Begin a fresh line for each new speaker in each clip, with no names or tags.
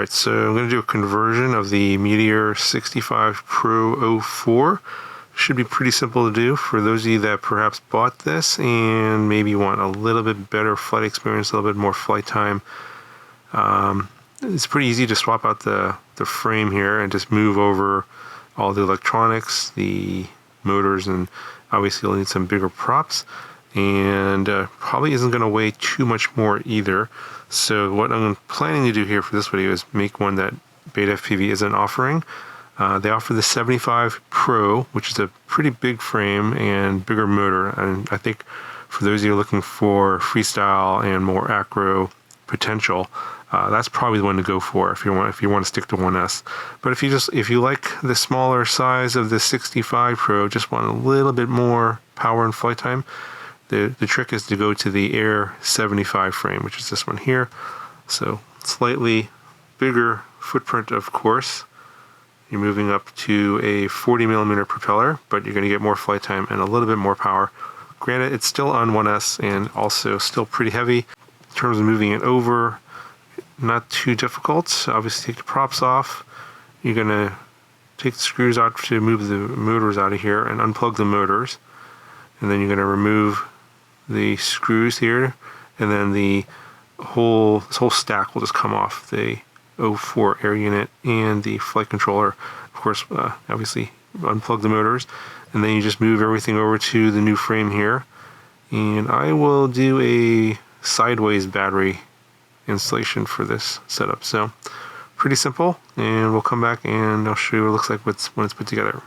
Alright, so I'm going to do a conversion of the Meteor 65 Pro 04. Should be pretty simple to do for those of you that perhaps bought this and maybe want a little bit better flight experience, a little bit more flight time. It's pretty easy to swap out the frame here and just move over all the electronics, the motors, and obviously you'll need some bigger props. And probably isn't going to weigh too much more either. So what I'm planning to do here for this video is make one that BETAFPV isn't offering. They offer the 75 Pro, which is a pretty big frame and bigger motor. And I think for those of you looking for freestyle and more acro potential, that's probably the one to go for if you want to stick to 1S. But if you like the smaller size of the 65 Pro, just want a little bit more power and flight time, the trick is to go to the Air75 frame, which is this one here. So slightly bigger footprint, of course. You're moving up to a 40mm propeller, but you're going to get more flight time and a little bit more power. Granted, it's still on 1S and also still pretty heavy. In terms of moving it over, not too difficult. Obviously, take the props off. You're going to take the screws out to move the motors out of here and unplug the motors. And then you're going to remove the screws here, and then this whole stack will just come off, the 04 air unit and the flight controller. Of course, obviously unplug the motors, and then you just move everything over to the new frame here. And I will do a sideways battery installation for this setup. So pretty simple, and we'll come back and I'll show you what it looks like when it's put together.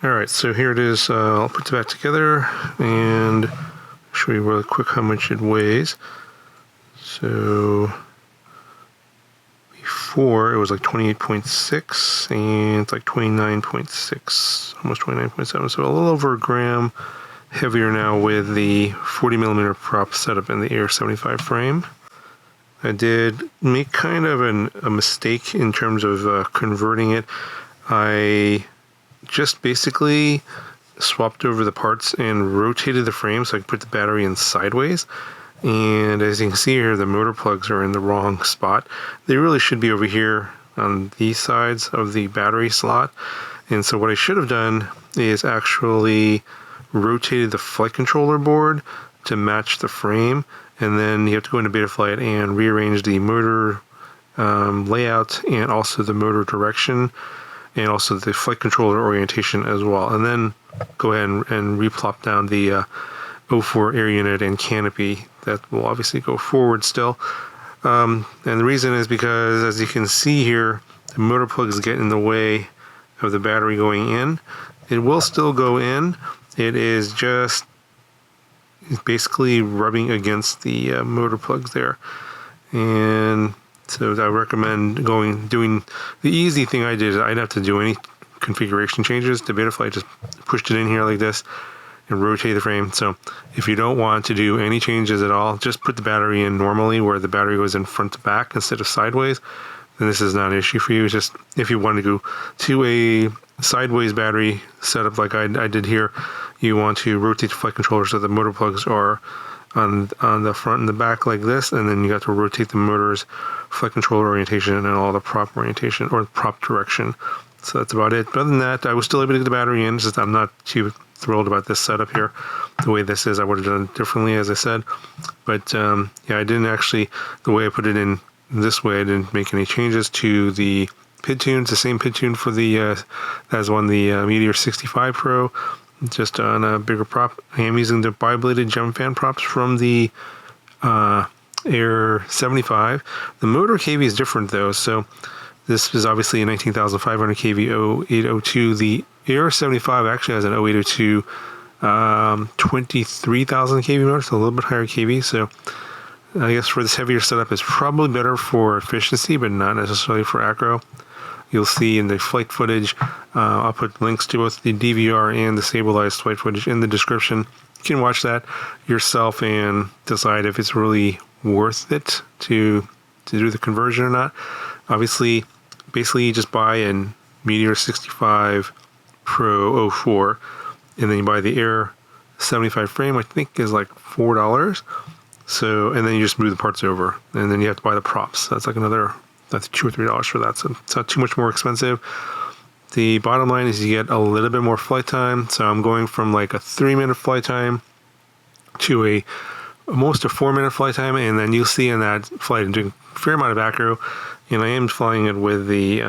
Alright, so here it is. I'll put it back together and show you really quick how much it weighs. So before it was like 28.6 and it's like 29.6, almost 29.7, so a little over a gram heavier now with the 40mm prop setup in the Air75 frame. I did make kind of a mistake in terms of converting it. I just basically swapped over the parts and rotated the frame so I could put the battery in sideways. And as you can see here, the motor plugs are in the wrong spot. They really should be over here on these sides of the battery slot. And so what I should have done is actually rotated the flight controller board to match the frame. And then you have to go into Betaflight and rearrange the motor layout and also the motor direction, and also the flight controller orientation as well. And then go ahead and replop down the 04 air unit and canopy. That will obviously go forward still. And the reason is because, as you can see here, the motor plugs get in the way of the battery going in. It will still go in. It is just basically rubbing against the motor plugs there. And so I recommend doing the easy thing I did. I didn't have to do any configuration changes to Betaflight. Just pushed it in here like this and rotate the frame. So if you don't want to do any changes at all, just put the battery in normally where the battery goes in front to back instead of sideways. Then this is not an issue for you. It's just if you want to go to a sideways battery setup like I did here, you want to rotate the flight controller so the motor plugs are on the front and the back like this, and then you got to rotate the motor's flight controller orientation and all the prop orientation or prop direction. So that's about it. But other than that, I was still able to get the battery in. It's just I'm not too thrilled about this setup here. The way this is, I would have done it differently, as I said. But yeah, I didn't actually, the way I put it in this way, I didn't make any changes to the PID tunes. The same PID tune for the as on the Meteor 65 Pro, just on a bigger prop. I am using the bi-bladed jump fan props from the Air75. The motor kV is different though, so this is obviously a 19,500 kV 0802. The Air75 actually has an 0802 23,000 kV motor, so a little bit higher kV. So I guess for this heavier setup, it's probably better for efficiency, but not necessarily for acro. You'll see in the flight footage, I'll put links to both the DVR and the stabilized flight footage in the description. You can watch that yourself and decide if it's really worth it to do the conversion or not. Obviously, basically you just buy a Meteor 65 Pro 04, and then you buy the Air 75 frame, I think is like $4. So, and then you just move the parts over, and then you have to buy the props. That's like another, that's $2 or $3 for that. So it's not too much more expensive. The bottom line is you get a little bit more flight time. So I'm going from like a 3-minute flight time to almost a 4-minute flight time, and then you'll see in that flight I'm doing a fair amount of acro, and I am flying it with the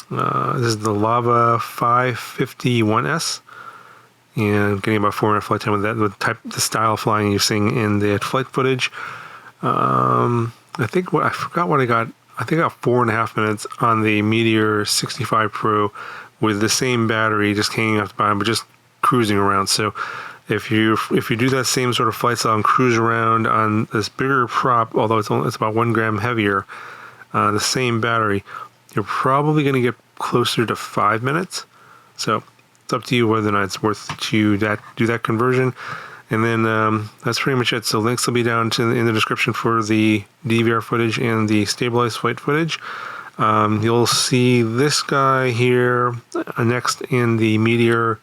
this is the Lava 551S, and getting about 4-minute flight time with that, with the style of flying you're seeing in the flight footage. I forgot what I got. I think I got 4.5 minutes on the Meteor 65 Pro with the same battery, just hanging off the bottom, but just cruising around. So if you do that same sort of flight style and cruise around on this bigger prop, although it's about 1 gram heavier, the same battery, you're probably going to get closer to 5 minutes. So it's up to you whether or not it's worth to do that conversion. And then that's pretty much it. So links will be down in the description for the DVR footage and the stabilized flight footage. You'll see this guy here next in the Meteor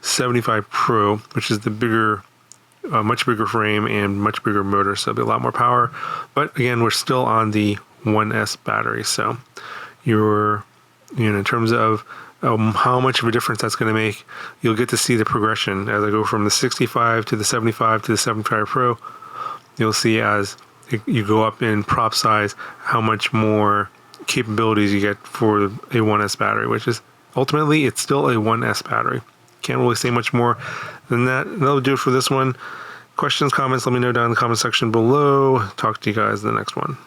75 Pro, which is the bigger, much bigger frame and much bigger motor, so it'll be a lot more power. But again, we're still on the 1S battery, so you're, in terms of how much of a difference that's going to make, you'll get to see the progression as I go from the 65 to the 75 to the 75 Pro. You'll see as you go up in prop size how much more capabilities you get for a 1S battery, which is ultimately it's still a 1S battery. Can't really say much more than that. That'll do it for this one. Questions, comments, let me know down in the comment section below. Talk to you guys in the next one.